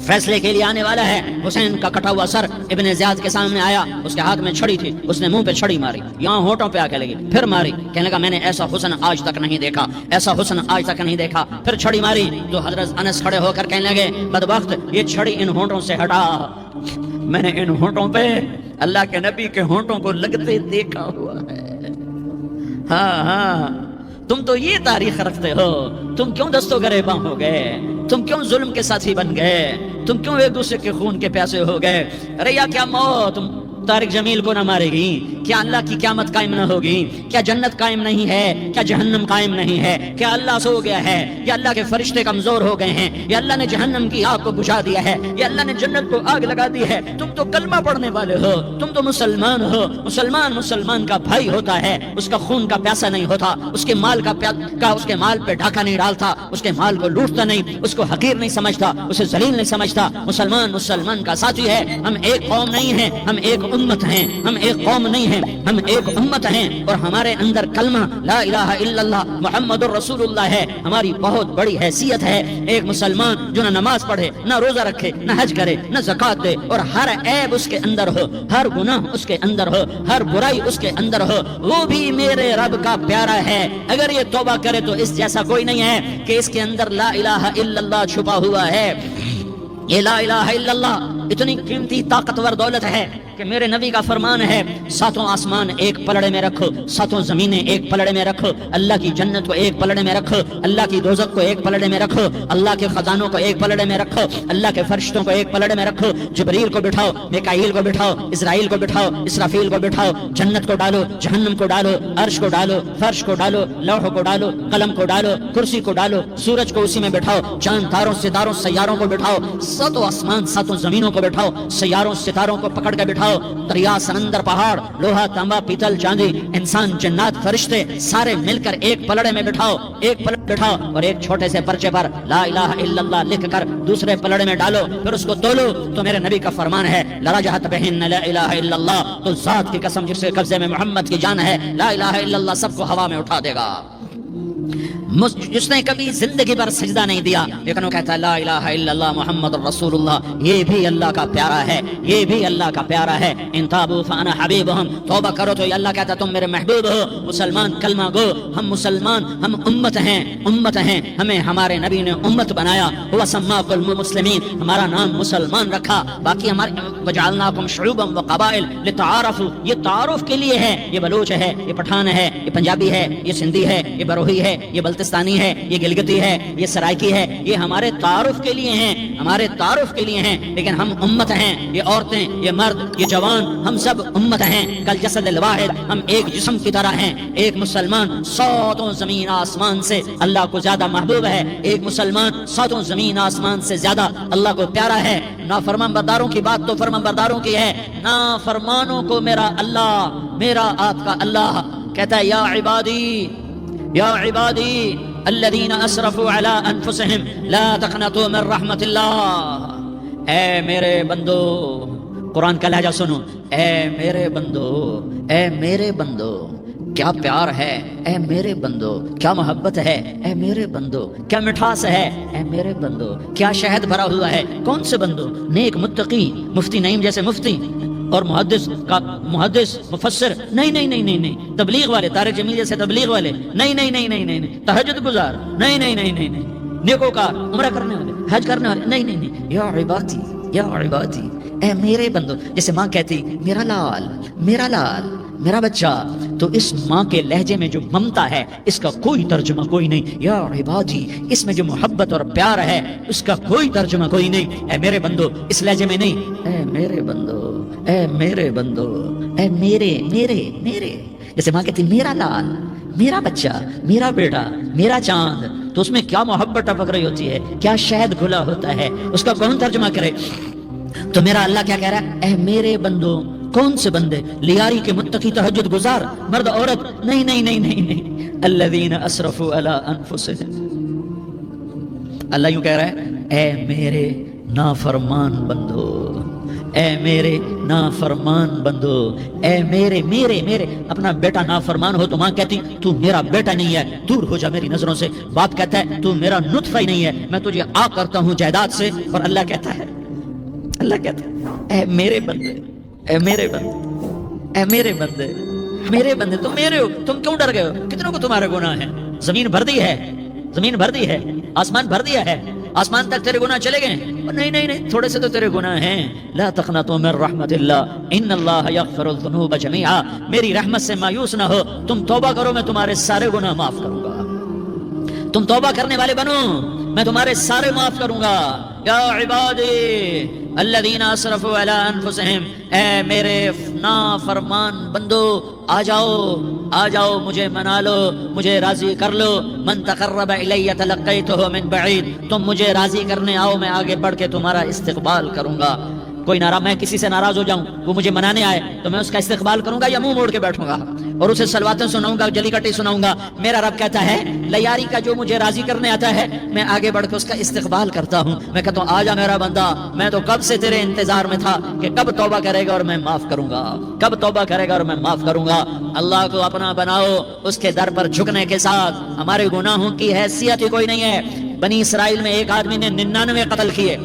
فیصلے کے لیے آنے والا ہے۔ حسین کا کٹا ہوا سر ابن زیاد کے سامنے آیا، اس کے ہاتھ میں چھڑی تھی، اس نے منہ پہ چھڑی ماری، یہاں ہونٹوں پہ آ کے لگی، پھر ماری، کہنے لگا میں نے ایسا حسن آج تک نہیں دیکھا، ایسا حسن آج تک نہیں دیکھا۔ پھر چھڑی ماری تو حضرت انس کھڑے ہو کر کہنے لگے بدبخت، یہ چھڑی ان ہونٹوں سے ہٹا، میں نے ان ہونٹوں پہ اللہ کے نبی کے ہونٹوں کو لگتے دیکھا ہوا ہے۔ ہاں تم تو یہ تاریخ رکھتے ہو، تم کیوں دستوں گریباں ہو گئے؟ تم کیوں ظلم کے ساتھی بن گئے؟ تم کیوں ایک دوسرے کے خون کے پیاسے ہو گئے؟ ارے یا کیا موت طارق جمیل کو نہ مارے گی؟ کیا اللہ کی قیامت قائم نہ ہوگی؟ کیا جنت قائم نہیں ہے؟ کیا جہنم قائم نہیں ہے؟ کیا اللہ سو گیا ہے؟ یا اللہ کے فرشتے کمزور ہو گئے ہیں؟ یا اللہ نے جہنم کی آگ کو بجھا دیا ہے؟ یا اللہ نے جنت کو آگ لگا دی ہے؟ تم تو کلمہ پڑھنے والے ہو، تم تو مسلمان ہو۔ مسلمان کا بھائی ہوتا ہے، اس کا خون کا پیاسا نہیں ہوتا، اس کے مال اس کے مال پہ ڈھاکہ نہیں ڈالتا، اس کے مال کو لوٹتا نہیں، اس کو حقیر نہیں سمجھتا، اسے ذلیل نہیں سمجھتا۔ مسلمان کا ساتھی ہے۔ ہم ایک قوم نہیں ہیں، ہم ایک امت ہیں، ہم ایک قوم نہیں ہیں، ہم ایک امت ہیں، اور ہمارے اندر کلمہ لا الہ الا اللہ محمد الرسول اللہ ہے۔ ہماری بہت بڑی حیثیت ہے۔ ایک مسلمان جو نہ نماز پڑھے، نہ روزہ رکھے، نہ حج کرے، نہ زکات دے، اور ہر عیب اس کے اندر ہو، ہر گناہ اس کے اندر ہو، ہر برائی اس کے اندر ہو، وہ بھی میرے رب کا پیارا ہے۔ اگر یہ توبہ کرے تو اس جیسا کوئی نہیں ہے کہ اس کے اندر لا الہ الا اللہ چھپا ہوا ہے۔ یہ لا الہ الا اللہ اتنی قیمتی طاقتور دولت ہے کہ میرے نبی کا فرمان ہے ساتوں آسمان ایک پلڑے میں رکھو، ساتوں زمینیں ایک پلڑے میں رکھو، اللہ کی جنت کو ایک پلڑے میں رکھو، اللہ کی دوزخ کو ایک پلڑے میں رکھو، اللہ کے خزانوں کو ایک پلڑے میں رکھو، اللہ کے فرشتوں کو ایک پلڑے میں رکھو، جبریل کو بٹھاؤ، میکائیل کو بٹھاؤ، اسرائیل کو بٹھاؤ، اسرافیل کو بٹھاؤ، جنت کو ڈالو، جہنم کو ڈالو، عرش کو ڈالو، فرش کو ڈالو، لوح کو ڈالو، قلم کو ڈالو، کرسی کو ڈالو، سورج کو اسی میں بٹھاؤ، چاند تاروں ستاروں سیاروں کو بٹھاؤ، ساتوں آسمان ساتوں زمینوں کو بٹھاؤ، سیاروں ستاروں کو پکڑ کے بٹھاؤ، دریا سمندر پہاڑ لوہا تانبا پیتل چاندی انسان جنات فرشتے سارے مل کر ایک پلڑے میں بٹھاؤ، ایک پلڑے بٹھاؤ، اور ایک چھوٹے سے پرچے پر لا الہ الا اللہ لکھ کر دوسرے پلڑے میں ڈالو، پھر اس کو تولو تو میرے نبی کا فرمان ہے لرجحت بہن لا الہ الا اللہ، تو ذات کی قسم جس کے قبضے میں محمد کی جان ہے لا الہ الا اللہ سب کو ہوا میں اٹھا دے گا۔ جس نے کبھی زندگی پر سجدہ نہیں دیا لیکن وہ کہتا ہے لا الہ الا اللہ محمد رسول اللہ، یہ بھی اللہ کا پیارا ہے، یہ بھی اللہ کا پیارا ہے۔ ان تابوا فانا حبیبہم، توبہ کرو تو یہ اللہ کہتا ہے تم میرے محبوب ہو۔ مسلمان کلمہ گو، ہم مسلمان، ہم امت ہیں، امت ہیں، ہمیں ہمارے نبی نے امت بنایا، وہ سماکم المسلمین، ہمارا نام مسلمان رکھا، باقی ہمارے وجعلناکم شعوبا وقبائل لتعارفوا، یہ تعارف کے لیے ہے، یہ بلوچ ہے، یہ پٹھان ہے، یہ پنجابی ہے، یہ سندھی ہے، یہ بروہی ہے، یہ بلتستانی ہے، یہ گلگتی ہے، یہ سرائکی ہے، یہ ہمارے تعارف کے لیے ہیں، ہمارے تعارف کے لیے ہیں، لیکن ہم امت ہیں، یہ عورتیں، یہ مرد، یہ جوان، ہم سب امت ہیں، کل جسد الواحد، ہم ایک جسم کی طرح ہیں۔ ایک مسلمان ساتوں زمین آسمان سے اللہ کو زیادہ محبوب ہے، ایک مسلمان ساتوں زمین آسمان سے زیادہ اللہ کو پیارا ہے۔ نافرمان برداروں کی بات تو فرمان برداروں کی ہے، نافرمانوں کو میرا اللہ، میرا آپ کا اللہ کہتا ہے یا عبادی، یا عبادی الذین اسرفوا علی انفسہم لا تقنطوا من رحمت اللہ، اے میرے بندو، قرآن کا لہجہ سنو، اے میرے بندو، اے میرے بندو، کیا پیار ہے، اے میرے بندو، کیا محبت ہے، اے میرے بندو، کیا مٹھاس ہے، اے میرے بندو، کیا شہد بھرا ہوا ہے۔ کون سے بندو؟ نیک متقی، مفتی نعیم جیسے مفتی اور محدث مفسر، نہیں نہیں نہیں نہیں نہیں، تبلیغ والے، طارق جمیل جیسے تبلیغ والے، نہیں نہیں نہیں نہیں نہیں، تہجد گزار، نہیں نہیں نہیں نہیں نہیں، نیکوکار، عمرہ کرنے والے، حج کرنے والے، نہیں نہیں نہیں، یا عبادی، یا عبادی، اے میرے بندو، جیسے ماں کہتی میرا لال، میرا لال، میرا بچہ، تو اس ماں کے لہجے میں جو ممتا ہے اس کا کوئی ترجمہ کوئی نہیں۔ یا عبادی، اس میں جو محبت اور پیار ہے اس کا کوئی ترجمہ کوئی نہیں۔ اے میرے بندو، اس لہجے میں نہیں، اے میرے بندو، اے میرے بندو، اے میرے میرے میرے، جیسے ماں کہتی میرا لال، میرا بچہ، میرا بیٹا، میرا چاند، تو اس میں کیا محبت ٹپک رہی ہوتی ہے، کیا شہد گھلا ہوتا ہے، اس کا کون ترجمہ کرے؟ تو میرا اللہ کیا کہہ رہا ہے؟ اے میرے بندو، کون سے بندے؟ لیاری کے متقی، تہجد گزار، مرد عورت، نہیں نہیں نہیں نہیں نہیں، الذین اسرفوا علی انفسہم، اللہ یوں کہہ رہا ہے اے میرے نافرمان بندو، اے میرے نافرمان بندو، اے میرے میرے میرے، اپنا بیٹا نافرمان ہو تو ماں کہتی تو میرا بیٹا نہیں ہے، دور ہو جا میری نظروں سے۔ باپ کہتا ہے تو میرا نطفہ ہی نہیں ہے، میں تجھے آ کرتا ہوں جائیداد سے، اور اللہ کہتا ہے، اللہ کہتا ہے اے میرے بندے، اے میرے بندے، اے میرے بندے، میرے بندے، تم میرے ہو، تم کیوں ڈر گئے ہو؟ کتنوں کو تمہارے گناہ ہیں؟ زمین بھر دی ہے، زمین بھر دی ہے، آسمان بھر دیا ہے، آسمان تک تیرے گناہ چلے گئے؟ نہیں نہیں نہیں، تھوڑے سے تو تیرے گناہ ہیں۔ لا تقنطوا من رحمت اللہ ان اللہ یغفر الذنوب جميعا، میری رحمت سے مایوس نہ ہو، تم توبہ کرو میں تمہارے سارے گناہ معاف کروں گا، تم توبہ کرنے والے بنو میں تمہارے سارے معاف کروں گا۔ یا عبادی الذین اسرفوا علی انفسہم، اے میرے نافرمان بندو، آ جاؤ آ جاؤ، مجھے منا لو، مجھے راضی کر لو۔ من تقرب الی تلقیتہ من بعید، تم مجھے راضی کرنے آؤ، میں آگے بڑھ کے تمہارا استقبال کروں گا۔ کوئی ناراض، میں کسی سے ناراض ہو جاؤں، وہ مجھے منانے آئے تو میں اس کا استقبال کروں گا یا منہ موڑ کے بیٹھوں گا اور اسے صلواتیں سناؤں گا، جلی کٹی سناؤں گا؟ میرا رب کہتا ہے لیاری کا جو مجھے راضی کرنے آتا ہے میں آگے بڑھ کے اس کا استقبال کرتا ہوں، میں کہتا ہوں آ جا میرا بندہ، میں تو کب سے تیرے انتظار میں تھا کہ کب توبہ کرے گا اور میں معاف کروں گا، کب توبہ کرے گا اور میں معاف کروں گا۔ اللہ کو اپنا بناؤ، اس کے در پر جھکنے کے ساتھ۔ ہمارے گناہوں کی حیثیت ہی کوئی نہیں ہے۔ بنی اسرائیل میں ایک آدمی نے 99 قتل کیے،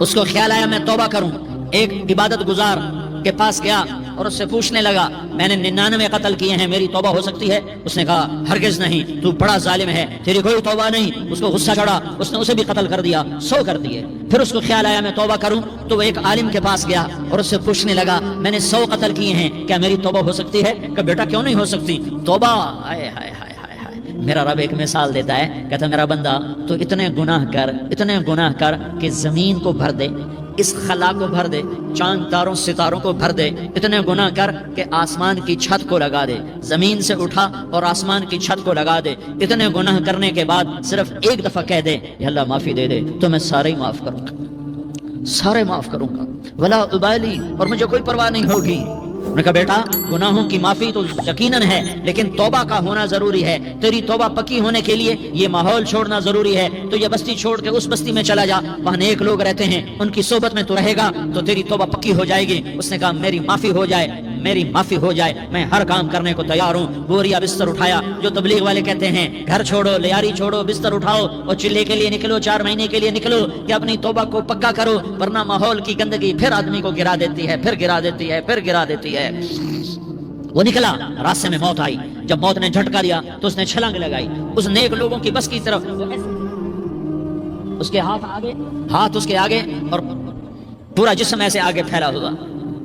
اس کو خیال آیا میں توبہ کروں، ایک عبادت گزار کے پاس گیا اور اس سے پوچھنے لگا میں نے 99 قتل کیے ہیں، میری توبہ ہو سکتی ہے؟ اس نے کہا ہرگز نہیں، تو بڑا ظالم ہے، تیری کوئی توبہ نہیں۔ اس کو غصہ چڑھا، اس نے اسے بھی قتل کر دیا، 100 کر دیے۔ پھر اس کو خیال آیا میں توبہ کروں، تو وہ ایک عالم کے پاس گیا اور اس سے پوچھنے لگا میں نے 100 قتل کیے ہیں، کیا میری توبہ ہو سکتی ہے؟ کہ بیٹا کیوں نہیں ہو سکتی توبہ؟ ہائے ہائے ہائے، میرا رب ایک مثال دیتا ہے، کہتا میرا بندہ تو اتنے گناہ کر، اتنے گناہ کر کہ زمین کو بھر دے، اس خلا کو بھر دے، چاند تاروں ستاروں کو بھر دے، اتنے گناہ کر کہ آسمان کی چھت کو لگا دے، زمین سے اٹھا اور آسمان کی چھت کو لگا دے۔ اتنے گناہ کرنے کے بعد صرف ایک دفعہ کہہ دے یا اللہ معافی دے دے تو میں سارے ہی معاف کروں گا، سارے معاف کروں گا، ولا ابالی، اور مجھے کوئی پرواہ نہیں ہوگی۔ انہوں نے کہا بیٹا گناہوں کی معافی تو یقیناً ہے، لیکن توبہ کا ہونا ضروری ہے۔ تیری توبہ پکی ہونے کے لیے یہ ماحول چھوڑنا ضروری ہے۔ تو یہ بستی چھوڑ کے اس بستی میں چلا جا، وہاں نیک لوگ رہتے ہیں، ان کی صحبت میں تو رہے گا تو تیری توبہ پکی ہو جائے گی۔ اس نے کہا میری معافی ہو جائے، میری معافی ہو جائے، میں ہر کام کرنے کو تیار ہوں۔ بوریا بستر اٹھایا، جو تبلیغ والے کہتے ہیں گھر چھوڑو، لیاری چھوڑو، بستر اٹھاؤ اور چلے کے لیے نکلو، 4 مہینے کے لیے نکلو کہ اپنی توبہ کو پکا کرو، ورنہ ماحول کی گندگی پھر آدمی کو گرا دیتی ہے، پھر گرا دیتی ہے، پھر گرا دیتی ہے۔ وہ نکلا، راستے میں موت آئی، جب موت نے جھٹکا دیا تو اس نے چھلانگ لگائی اس نیک لوگوں کی بس کی طرف، اس کے ہاتھ اس کے آگے اور پورا جسم ایسے آگے پھیلا ہوا۔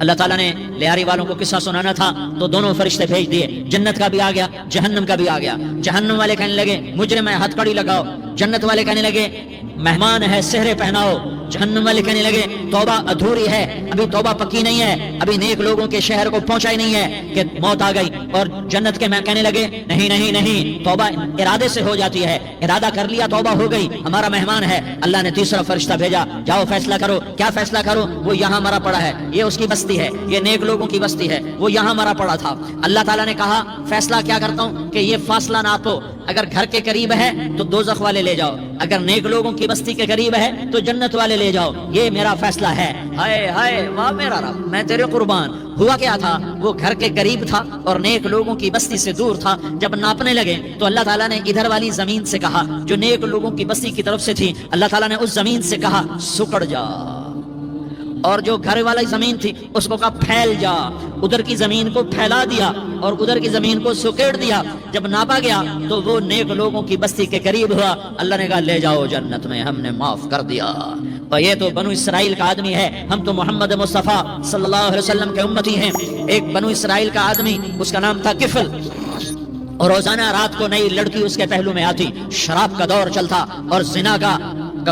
اللہ تعالیٰ نے لیاری والوں کو قصہ سنانا تھا تو دونوں فرشتے بھیج دیے، جنت کا بھی آ گیا، جہنم کا بھی آ گیا۔ جہنم والے کہنے لگے مجرم ہے، ہتھ کڑی لگاؤ۔ جنت والے کہنے لگے مہمان ہے، سہرے پہناؤ۔ جہنم والے کہنے لگے توبہ ادھوری ہے، ابھی توبہ پکی نہیں ہے، ابھی نیک لوگوں کے شہر کو پہنچا ہی نہیں ہے کہ موت آ گئی۔ اور جنت کے میں کہنے لگے نہیں نہیں نہیں، توبہ ارادے سے ہو جاتی ہے، ارادہ کر لیا توبہ ہو گئی، ہمارا مہمان ہے۔ اللہ نے تیسرا فرشتہ بھیجا، جاؤ فیصلہ کرو۔ کیا فیصلہ کرو؟ وہ یہاں مرا پڑا ہے، یہ اس کی بستی ہے، یہ نیک لوگوں کی بستی ہے، وہ یہاں مرا پڑا تھا۔ اللہ تعالیٰ نے کہا فیصلہ کیا کرتا ہوں کہ یہ فاصلہ ناپو، اگر گھر کے قریب ہے تو دوزخ والے لے جاؤ، اگر نیک لوگوں کی بستی کے قریب ہے تو جنت والے لے جاؤ، یہ میرا فیصلہ ہے۔ ہائے ہائے واہ میرا رب، میں تیرے قربان۔ ہوا کیا تھا؟ وہ گھر کے قریب تھا اور نیک لوگوں کی بستی سے دور تھا۔ جب ناپنے لگے تو اللہ تعالیٰ نے ادھر والی زمین سے کہا جو نیک لوگوں کی بستی کی طرف سے تھی، اللہ تعالیٰ نے اس زمین سے کہا سکڑ جا، اور جو گھر والی زمین تھی اس کو کہا پھیل جا، ادھر کی زمین کو پھیلا دیا اور ادھر کی زمین کو سکیڑ دیا۔ جب ناپا گیا تو وہ نیک لوگوں کی بستی کے قریب ہوا۔ اللہ نے کہا لے جاؤ جنت میں، ہم نے معاف کر دیا۔ اور یہ تو بنو اسرائیل کا آدمی ہے، ہم تو محمد مصطفیٰ صلی اللہ علیہ وسلم کے امتی ہیں۔ ایک بنو اسرائیل کا آدمی، اس کا نام تھا کفل، اور روزانہ رات کو نئی لڑکی اس کے پہلو میں آتی، شراب کا دور چلتا اور زنا کا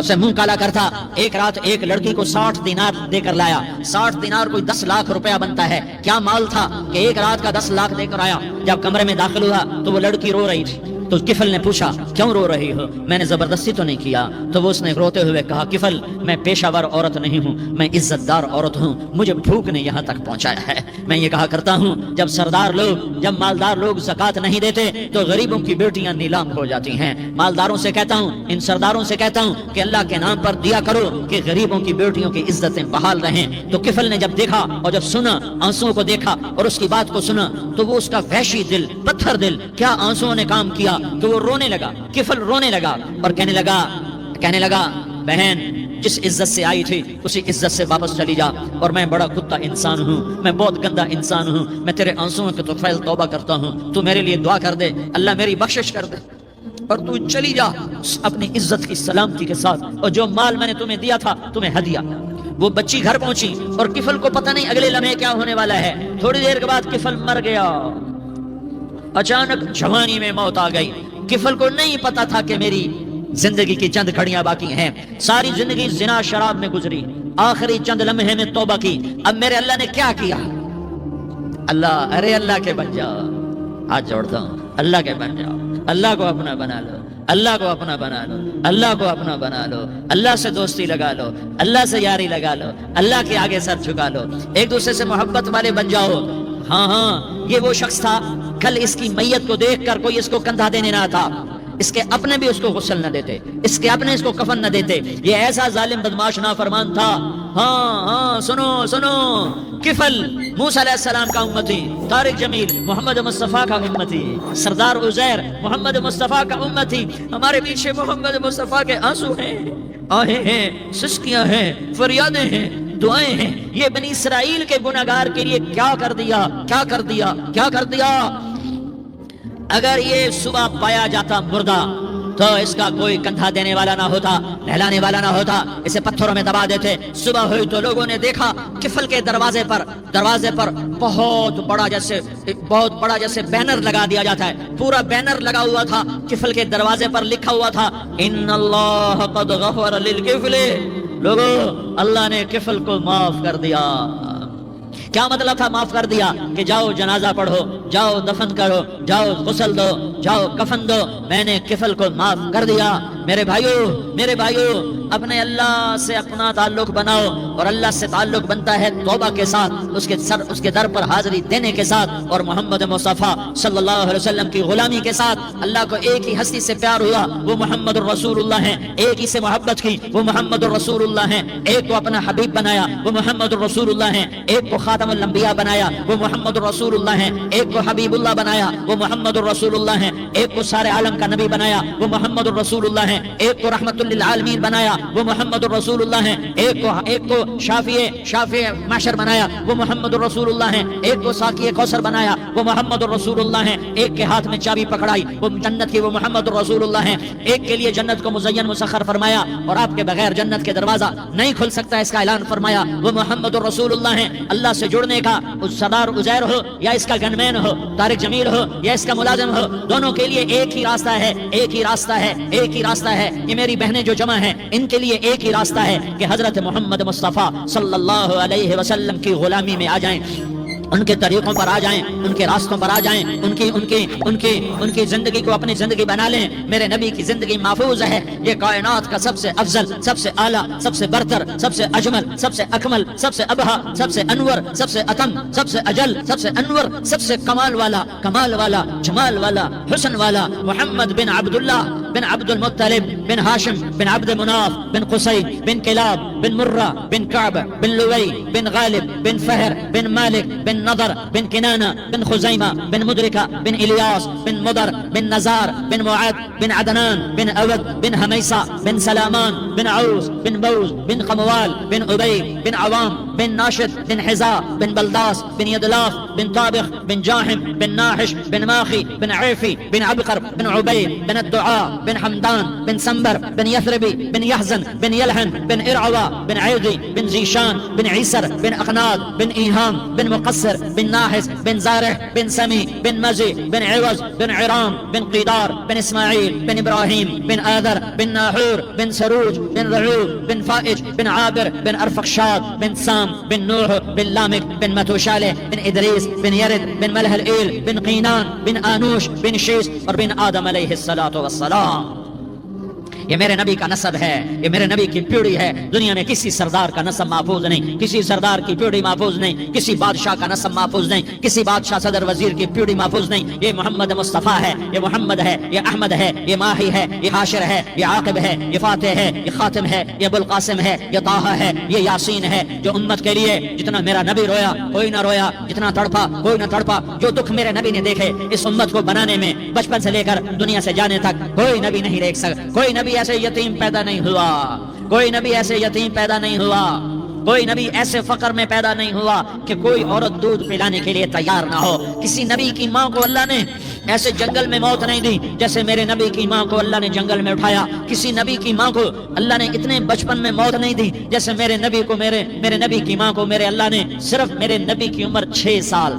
سے منہ کالا کرتا۔ ایک رات ایک لڑکی کو 60 دینار دے کر لایا۔ 60 دینار کوئی 10 لاکھ روپیہ بنتا ہے۔ کیا مال تھا کہ ایک رات کا 10 لاکھ دے کر آیا۔ جب کمرے میں داخل ہوا تو وہ لڑکی رو رہی تھی، تو کفل نے پوچھا کیوں رو رہی ہو؟ میں نے زبردستی تو نہیں کیا۔ تو وہ اس نے روتے ہوئے کہا کفل میں پیشہ ور عورت نہیں ہوں، میں عزت دار عورت ہوں، مجھے بھوک نے یہاں تک پہنچایا ہے۔ میں یہ کہا کرتا ہوں جب سردار لوگ، جب مالدار لوگ زکوٰۃ نہیں دیتے تو غریبوں کی بیٹیاں نیلام ہو جاتی ہیں۔ مالداروں سے کہتا ہوں، ان سرداروں سے کہتا ہوں کہ اللہ کے نام پر دیا کرو کہ غریبوں کی بیٹیوں کی عزتیں بحال رہیں۔ تو کفل نے جب دیکھا اور جب سنا، آنسوؤں کو دیکھا اور اس کی بات کو سنا، تو وہ اس کا وحشی دل، پتھر دل، کیا آنسوؤں نے کام کیا کہ وہ رونے لگا۔ کفل رونے لگا اور کہنے لگا بہن جس عزت سے آئی تھی اسی عزت سے واپس چلی جا، اور میں بڑا کتا انسان ہوں، میں بہت گندا انسان ہوں، میں تیرے آنسوؤں کے تو فیض توبہ کرتا ہوں، تو میرے لیے دعا کر دے، اللہ میری بخشش کر دے اور تو چلی جا اپنی عزت کی سلامتی کے ساتھ، اور جو مال میں نے تمہیں دیا تھا تمہیں ہدیہ۔ وہ بچی گھر پہنچی اور کفل کو پتہ نہیں اگلے لمحے کیا ہونے والا ہے۔ تھوڑی دیر کے بعد کفل مر گیا، اچانک جوانی میں موت آ گئی۔ کفل کو نہیں پتا تھا کہ میری زندگی کی چند گھڑیاں باقی ہیں، ساری زندگی زنا شراب میں گزری، آخری چند لمحے میں توبہ کی۔ اب میرے اللہ نے کیا کیا؟ اللہ، ارے اللہ کے بن جاؤ، ہاتھ جوڑتا ہوں، اللہ کے بن جاؤ، اللہ کو اپنا بنا لو، اللہ کو اپنا بنا لو، اللہ کو اپنا بنا لو، اللہ سے دوستی لگا لو، اللہ سے یاری لگا لو، اللہ کے آگے سر جھکا لو، ایک دوسرے سے محبت والے بن جاؤ۔ ہاں یہ وہ شخص تھا، کل اس کی میت کو دیکھ کر کوئی اس کو کندھا دینے نہ آتا، اس کے اپنے بھی اس کو غسل نہ دیتے، اس کے اپنے اس کو کفن نہ دیتے، یہ ایسا ظالم بدماش نافرمان تھا۔ ہاں سنو، کفل موسیٰ علیہ السلام کا امتی، طارق جمیل محمد مصطفیٰ کا امتی، سردار عزیر محمد مصطفیٰ کا امتی۔ ہمارے پیچھے محمد مصطفیٰ کے آنسو ہیں، آہیں ہیں، سسکیاں ہیں، فریادیں ہیں، دعائیں ہیں۔ یہ بنی اسرائیل کے گناہگار کے لیے کیا کر دیا۔ اگر یہ صبح پایا جاتا مردہ تو اس کا کوئی کندھا دینے والا نہ ہوتا، نہلانے والا نہ ہوتا، اسے پتھروں میں دبا دیتے۔ صبح ہوئی تو لوگوں نے دیکھا کفل کے دروازے پر بہت بڑا جیسے بینر لگا دیا جاتا ہے، پورا بینر لگا ہوا تھا، کفل کے دروازے پر لکھا ہوا تھا ان اللہ قد غفر للکفل، لوگو اللہ نے کفل کو معاف کر دیا۔ کیا مطلب تھا معاف کر دیا؟ کہ جاؤ جنازہ پڑھو، جاؤ دفن کرو، جاؤ غسل دو، جاؤ کفن دو، میں نے کفل کو معاف کر دیا۔ میرے بھائیو اپنے اللہ سے اپنا تعلق بناؤ، اور اللہ سے تعلق بنتا ہے توبہ کے ساتھ، اس کے در پر حاضری دینے کے ساتھ، اور محمد مصطفیٰ صلی اللہ علیہ وسلم کی غلامی کے ساتھ۔ اللہ کو ایک ہی ہستی سے پیار ہوا، وہ محمد الرسول اللہ ہیں، ایک ہی سے محبت کی، وہ محمد الرسول اللہ ہیں، ایک کو اپنا حبیب بنایا، وہ محمد الرسول اللہ ہیں، ایک کو خاتم الانبیاء بنایا وہ محمد الرسول اللہ ہیں، ایک کو حبیب اللہ بنایا وہ محمد الرسول اللہ ہیں، ایک کو سارے عالم کا نبی بنایا وہ محمد الرسول اللہ ہیں، ایک کو رحمت للعالمین بنایا وہ محمد الرسول اللہ ہیں، ایک کو شافع محشر بنایا وہ محمد الرسول اللہ ہیں، ایک کو ساقی کوثر بنایا وہ محمد الرسول اللہ ہیں، ایک کے ہاتھ میں چابی پکڑائی وہ جنت کی وہ محمد الرسول اللہ ہیں، ایک کے لیے جنت کو مزین مسخر فرمایا اور آپ کے بغیر جنت کے دروازہ نہیں کھل سکتا اس کا اعلان فرمایا وہ محمد الرسول اللہ ہیں۔ اللہ سے جڑنے کا سردار عزیر ہو یا اس کا گنمین ہو، طارق جمیل ہو یا اس کا ملازم ہو، دونوں کے لیے ایک ہی راستہ ہے، ایک ہی راستہ ہے، ایک ہی راستہ ہے۔ یہ میری بہنیں جو جمع ہیں ان کے لیے ایک ہی راستہ ہے کہ حضرت محمد مصطفیٰ صلی اللہ علیہ وسلم کی غلامی میں آ جائیں، ان کے طریقوں پر آ جائیں، ان کے راستوں پر آ جائیں، ان کی زندگی کو اپنی زندگی بنا لیں۔ میرے نبی کی زندگی محفوظ ہے، یہ کائنات کا سب سے افضل، سب سے اعلیٰ، سب سے برتر، سب سے اجمل، سب سے اکمل، سب سے ابہا، سب سے انور، سب سے اتم، سب سے اجل، سب سے انور، سب سے کمال والا، جمال والا، حسن والا محمد بن عبداللہ بن عبد المطلب بن ہاشم بن عبد مناف بن قصی بن کلاب بن مرہ بن کعب بن لوی بن غالب بن فہر بن مالک بن نضر بن کنانہ بن خزیمہ بن مدرکہ بن الیاس بن مدر بن نزار بن معد بن عدنان بن اود بن حمیسہ بن سلامان بن عوس بن بوز بن قموال بن عبی بن عوام بن ناشد بن حزا بن بلداس بن یدلاف بن طابخ بن جاحم بن ناحش بن ماخی بن عیفی بن عبقر بن عبید بن الدعاء بن حمدان بن سنبر بن یثربی بن یحزن بن یلحن بن ارعوا بن عیدی بن زیشان بن عیسر بن اقناد بن ایہام بن مقصر بن ناحس بن زارح بن سمی بن مزی بن عوض بن عرام بن قیدار بن اسماعیل بن ابراہیم بن آذر بن ناحور بن سروج بن رعوب بن فائج بن عابر بن ارفخشاد بن سام بن نوح بن لامک بن متوشالح بن ادریس بن یرد بن ملح الایل بن قینان بن آنوش بن شیس اور بن آدم علیہ الصلاۃ والسلام۔ یہ میرے نبی کا نسب ہے، یہ میرے نبی کی پیڑھی ہے۔ دنیا میں کسی سردار کا نسب محفوظ نہیں، کسی سردار کی پیڑھی محفوظ نہیں، کسی بادشاہ کا نسب محفوظ نہیں، کسی بادشاہ صدر وزیر کی پیڑھی محفوظ نہیں۔ یہ محمد مصطفیٰ ہے، یہ محمد ہے، یہ احمد ہے، یہ ماہی ہے، یہ حاشر ہے، یہ عاقب ہے، یہ فاتح ہے، یہ خاتم ہے، یہ ابو القاسم ہے، یہ طٰہٰ ہے، یہ یاسین ہے۔ جو امت کے لیے جتنا میرا نبی رویا کوئی نہ رویا، جتنا تڑپا کوئی نہ تڑپا، جو دکھ میرے نبی نے دیکھے اس امت کو بنانے میں، بچپن سے لے کر دنیا سے جانے تک کوئی نبی نہیں دیکھ سکا۔ کوئی نبی ایسے یتیم پیدا نہیں ہوا، کوئی نبی ایسے یتیم پیدا نہیں ہوا، کوئی نبی ایسے فقر میں پیدا نہیں ہوا کہ کوئی عورت دودھ پلانے کے لیے تیار نہ ہو۔ کسی نبی کی ماں کو اللہ نے ایسے جنگل میں موت نہیں دی جیسے میرے نبی کی ماں کو اللہ نے جنگل میں اٹھایا۔ کسی نبی کی ماں کو اللہ نے اتنے بچپن میں موت نہیں دی جیسے میرے نبی کو میرے نبی کی ماں کو میرے اللہ نے صرف میرے نبی کی عمر 6 سال،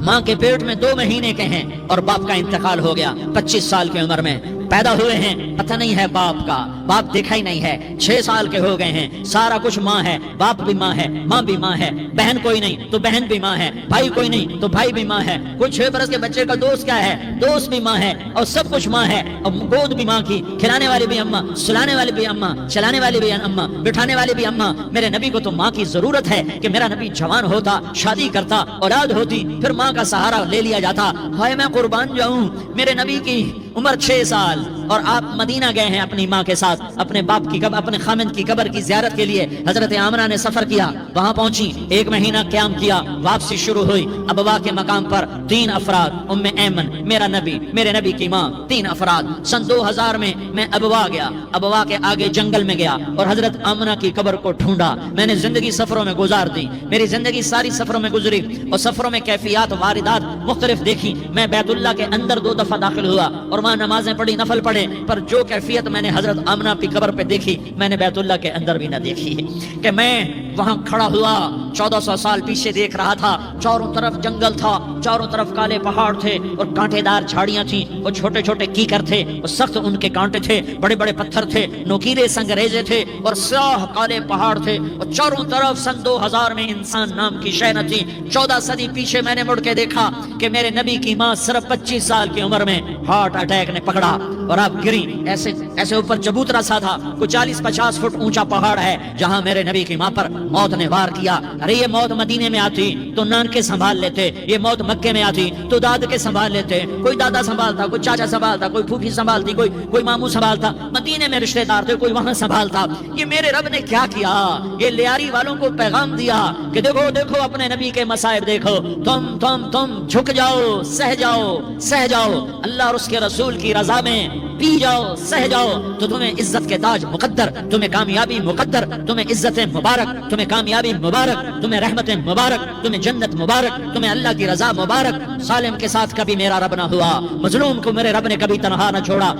ماں کے پیٹ میں 2 مہینے کے ہیں اور باپ کا انتقال ہو گیا 25 سال کی عمر میں پیدا ہوئے ہیں، پتہ نہیں ہے باپ کا، باپ دیکھا ہی نہیں ہے، 6 سال کے ہو گئے ہیں، سارا کچھ ماں ہے، باپ بھی ماں ہے، ماں بھی ماں ہے، بہن کوئی نہیں تو بہن بھی ماں ہے، بھائی کوئی نہیں تو بھائی بھی ماں ہے، کوئی 6 برس کے بچے کا دوست کیا ہے، دوست بھی ماں ہے، اور سب کچھ ماں ہے، اور گود بھی ماں کی، کھلانے والی بھی اماں، سلانے والی بھی اماں، چلانے والی بھی اماں، بٹھانے والی بھی اماں۔ میرے نبی کو تو ماں کی ضرورت ہے کہ میرا نبی جوان ہوتا، شادی کرتا، اولاد ہوتی، پھر ماں کا سہارا لے لیا جاتا۔ ہائے میں قربان جاؤں، میرے نبی کی عمر 6 سال اور آپ مدینہ گئے ہیں اپنی ماں کے ساتھ، اپنے باپ کی قبر، اپنے خامند کی قبر کی زیارت کے لیے۔ حضرت آمنہ نے سفر کیا، وہاں پہنچی، 1 مہینہ قیام کیا، واپسی شروع ہوئی۔ ابوا کے مقام پر 3 افراد، ام ایمن، میرا نبی، میرے نبی کی ماں، 3 افراد۔ سن 2000 میں ابوا گیا، ابوا کے آگے جنگل میں گیا اور حضرت آمنہ کی قبر کو ڈھونڈا۔ میں نے زندگی سفروں میں گزار دی، میری زندگی ساری سفروں میں گزری اور سفروں میں کیفیات واردات مختلف دیکھی۔ میں بیت اللہ کے اندر 2 دفعہ داخل ہوا اور وہاں نمازیں پڑھی، نفل پڑھے، پر جو کیفیت میں نے حضرت آمنہ کی قبر پہ دیکھی میں نے بیت اللہ کے اندر بھی نہ دیکھی۔ کہ میں وہاں کھڑا ہوا 1400 سال پیچھے دیکھ رہا تھا، چاروں طرف جنگل تھا، چاروں طرف کالے پہاڑ تھے اور کانٹے دار جھاڑیاں تھیں، اور چھوٹے چھوٹے کیکر تھے اور سخت ان کے کانٹے تھے، بڑے بڑے پتھر تھے، نوکیلے سنگریزے تھے اور سیاہ کالے پہاڑ تھے، اور چاروں طرف سن 2000 میں انسان نام کی شے نہ تھی۔ 14 صدی پیچھے میں نے مڑ کے دیکھا کہ میرے نبی کی ماں صرف 25 سال کی عمر میں ہارٹ اٹیک نے پکڑا اور آپ گری۔ ایسے اوپر چبوترا سا تھا، کوئی 40-50 فٹ اونچا پہاڑ ہے جہاں میرے نبی کی ماں پر موت نے وار کیا. ارے یہ موت مدینے میں آتی تو نان کے سنبھال لیتے, یہ موت مکے میں آتی تو داد کے سنبھال لیتے. کوئی دادا سنبھالتا, کوئی چاچا سنبھالتا, کوئی پھوپھی سنبھالتی, کوئی ماموں سنبھالتا. مدینے میں رشتے دار تھے, کوئی وہاں سنبھالتا. یہ میرے رب نے کیا کیا؟ یہ لیاری والوں کو پیغام دیا کہ دیکھو دیکھو اپنے نبی کے مصائب دیکھو, تم جھک جاؤ, سہ جاؤ اللہ اور اس کے رسول کی رضا میں پی جاؤ, سہ جاؤ تو تمہیں عزت کے تاج مقدر, تمہیں کامیابی مقدر, تمہیں عزت مبارک, تمہیں کامیابی مبارک, تمہیں رحمت مبارک, تمہیں جنت مبارک, تمہیں اللہ کی رضا مبارک. ظالم کے ساتھ کبھی میرا رب نہ ہوا, مظلوم کو میرے رب نے کبھی تنہا نہ چھوڑا.